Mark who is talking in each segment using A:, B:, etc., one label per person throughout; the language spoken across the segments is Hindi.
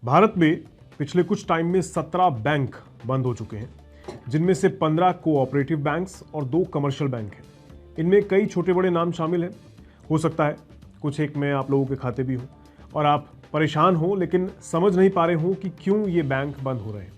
A: भारत में पिछले कुछ टाइम में 17 बैंक बंद हो चुके हैं, जिनमें से 15 कोऑपरेटिव बैंक्स और 2 कमर्शियल बैंक हैं। इनमें कई छोटे बड़े नाम शामिल हैं। हो सकता है कुछ एक में आप लोगों के खाते भी हो और आप परेशान हो, लेकिन समझ नहीं पा रहे हो कि क्यों ये बैंक बंद हो रहे हैं।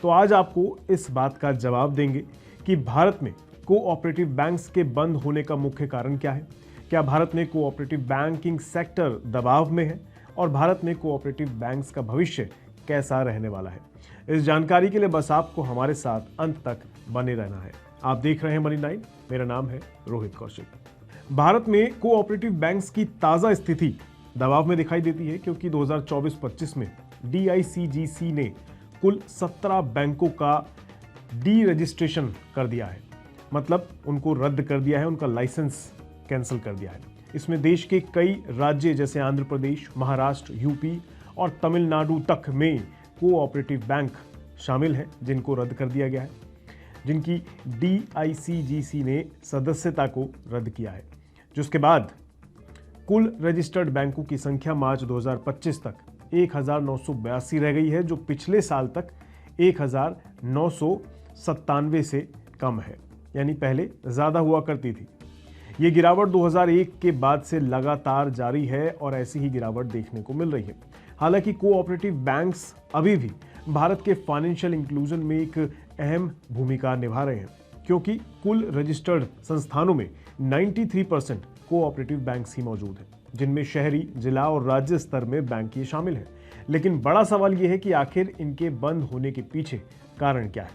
A: तो आज आपको इस बात का जवाब देंगे कि भारत में कोऑपरेटिव बैंक्स के बंद होने का मुख्य कारण क्या है, क्या भारत में कोऑपरेटिव बैंकिंग सेक्टर दबाव में है और भारत में कोऑपरेटिव बैंक्स का भविष्य कैसा रहने वाला है। इस जानकारी के लिए बस आपको हमारे साथ अंत तक बने रहना है। आप देख रहे हैं मनी 9। मेरा नाम है रोहित कौशिक। भारत में कोऑपरेटिव बैंक्स की ताजा स्थिति दबाव में दिखाई देती है, क्योंकि 2024-25 में DICGC ने कुल 17 बैंकों का डी रजिस्ट्रेशन कर दिया है, मतलब उनको रद्द कर दिया है, उनका लाइसेंस कैंसिल कर दिया है। इसमें देश के कई राज्य जैसे आंध्र प्रदेश, महाराष्ट्र, यूपी और तमिलनाडु तक में कोऑपरेटिव बैंक शामिल हैं, जिनको रद्द कर दिया गया है, जिनकी DICGC ने सदस्यता को रद्द किया है। जिसके बाद कुल रजिस्टर्ड बैंकों की संख्या मार्च 2025 तक 1982 रह गई है, जो पिछले साल तक 1997 से कम है, यानी पहले ज़्यादा हुआ करती थी। ये गिरावट 2001 के बाद से लगातार जारी है और ऐसी ही गिरावट देखने को मिल रही है। हालांकि कोऑपरेटिव बैंक्स अभी भी भारत के फाइनेंशियल इंक्लूजन में एक अहम भूमिका निभा रहे हैं, क्योंकि कुल रजिस्टर्ड संस्थानों में 93% कोऑपरेटिव बैंक्स ही मौजूद हैं, जिनमें शहरी, जिला और राज्य स्तर में बैंक ये शामिल हैं। लेकिन बड़ा सवाल यह है कि आखिर इनके बंद होने के पीछे कारण क्या है।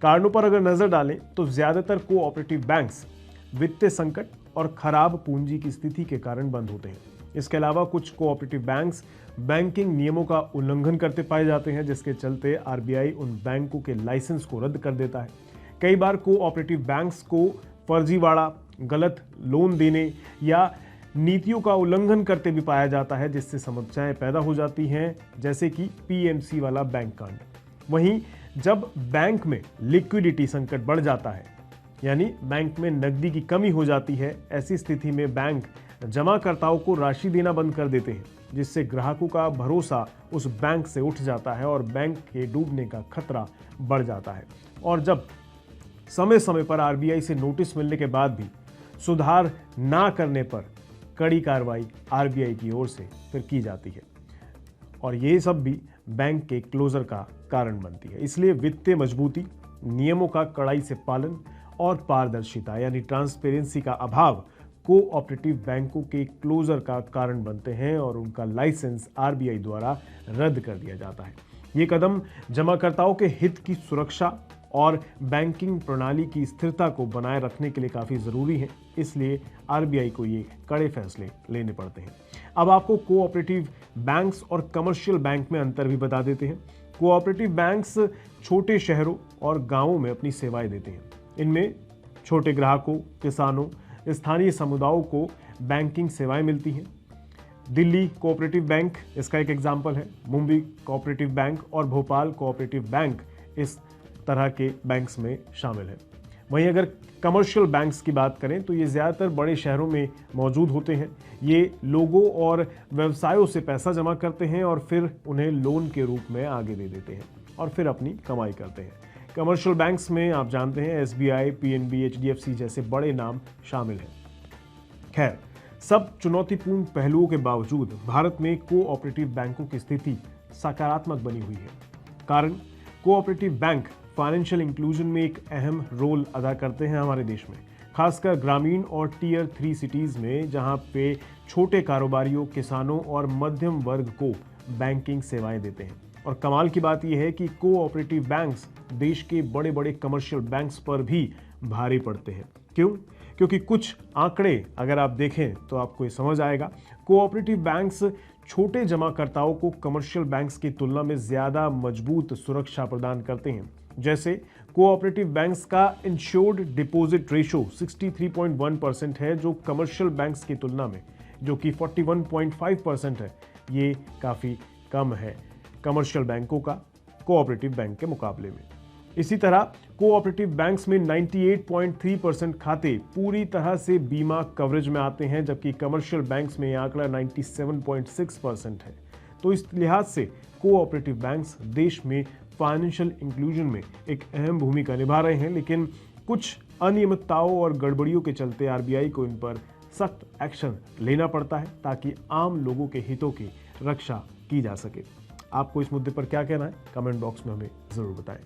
A: कारणों पर अगर नजर डालें तो ज्यादातर कोऑपरेटिव बैंक्स वित्तीय संकट और खराब पूंजी की स्थिति के कारण बंद होते हैं। इसके अलावा कुछ कोऑपरेटिव बैंक्स बैंकिंग नियमों का उल्लंघन करते पाए जाते हैं, जिसके चलते RBI उन बैंकों के लाइसेंस को रद्द कर देता है। कई बार कोऑपरेटिव बैंक्स को फर्जीवाड़ा, गलत लोन देने या नीतियों का उल्लंघन करते भी पाया जाता है, जिससे समस्याएं पैदा हो जाती हैं, जैसे कि PMC वाला बैंक कांड। वहीं जब बैंक में लिक्विडिटी संकट बढ़ जाता है, यानी बैंक में नकदी की कमी हो जाती है, ऐसी स्थिति में बैंक जमाकर्ताओं को राशि देना बंद कर देते हैं, जिससे ग्राहकों का भरोसा उस बैंक से उठ जाता है और बैंक के डूबने का खतरा बढ़ जाता है। और जब समय समय पर RBI से नोटिस मिलने के बाद भी सुधार ना करने पर कड़ी कार्रवाई RBI की ओर से फिर की जाती है, और ये सब भी बैंक के क्लोजर का कारण बनती है। इसलिए वित्तीय मजबूती, नियमों का कड़ाई से पालन और पारदर्शिता यानी ट्रांसपेरेंसी का अभाव कोऑपरेटिव बैंकों के क्लोजर का कारण बनते हैं और उनका लाइसेंस RBI द्वारा रद्द कर दिया जाता है। ये कदम जमाकर्ताओं के हित की सुरक्षा और बैंकिंग प्रणाली की स्थिरता को बनाए रखने के लिए काफ़ी ज़रूरी है, इसलिए RBI को ये कड़े फैसले लेने पड़ते हैं। अब आपको कोऑपरेटिव बैंक्स और कमर्शियल बैंक में अंतर भी बता देते हैं। कोऑपरेटिव बैंक्स छोटे शहरों और गाँवों में अपनी सेवाएं देते हैं। इनमें छोटे ग्राहकों, किसानों, स्थानीय समुदायों को बैंकिंग सेवाएं मिलती हैं। दिल्ली कोऑपरेटिव बैंक इसका एक एग्जाम्पल है। मुंबई कोऑपरेटिव बैंक और भोपाल कोऑपरेटिव बैंक इस तरह के बैंक्स में शामिल है। वहीं अगर कमर्शियल बैंक्स की बात करें तो ये ज़्यादातर बड़े शहरों में मौजूद होते हैं। ये लोगों और व्यवसायों से पैसा जमा करते हैं और फिर उन्हें लोन के रूप में आगे दे देते हैं और फिर अपनी कमाई करते हैं। कमर्शियल बैंक्स में आप जानते हैं SBI, PNB, HDFC जैसे बड़े नाम शामिल हैं। खैर, सब चुनौतीपूर्ण पहलुओं के बावजूद भारत में कोऑपरेटिव बैंकों की स्थिति सकारात्मक बनी हुई है। कारण कोऑपरेटिव बैंक फाइनेंशियल इंक्लूजन में एक अहम रोल अदा करते हैं हमारे देश में, खासकर ग्रामीण और Tier 3 सिटीज़ में, जहां पे छोटे कारोबारियों, किसानों और मध्यम वर्ग को बैंकिंग सेवाएं देते हैं। और कमाल की बात यह है कि कोऑपरेटिव बैंक्स देश के बड़े बड़े कमर्शियल बैंक्स पर भी भारी पड़ते हैं। क्यों? क्योंकि कुछ आंकड़े अगर आप देखें तो आपको ये समझ आएगा। कोऑपरेटिव बैंक्स छोटे जमाकर्ताओं को कमर्शियल बैंक्स की तुलना में ज़्यादा मजबूत सुरक्षा प्रदान करते हैं। जैसे कोऑपरेटिव बैंक्स का इंश्योर्ड डिपॉजिट रेशो 63.1% है, जो कमर्शियल बैंक्स की तुलना में, जो कि 41.5% है, ये काफ़ी कम है कमर्शियल बैंकों का कोऑपरेटिव बैंक के मुकाबले में। इसी तरह कोऑपरेटिव बैंक्स में 98.3% खाते पूरी तरह से बीमा कवरेज में आते हैं, जबकि कमर्शियल बैंक्स में यह आंकड़ा 97.6% है। तो इस लिहाज से कोऑपरेटिव बैंक्स देश में फाइनेंशियल इंक्लूजन में एक अहम भूमिका निभा रहे हैं, लेकिन कुछ अनियमितताओं और गड़बड़ियों के चलते आरबीआई को इन पर सख्त एक्शन लेना पड़ता है ताकि आम लोगों के हितों की रक्षा की जा सके। आपको इस मुद्दे पर क्या कहना है, कमेंट बॉक्स में हमें जरूर बताएं।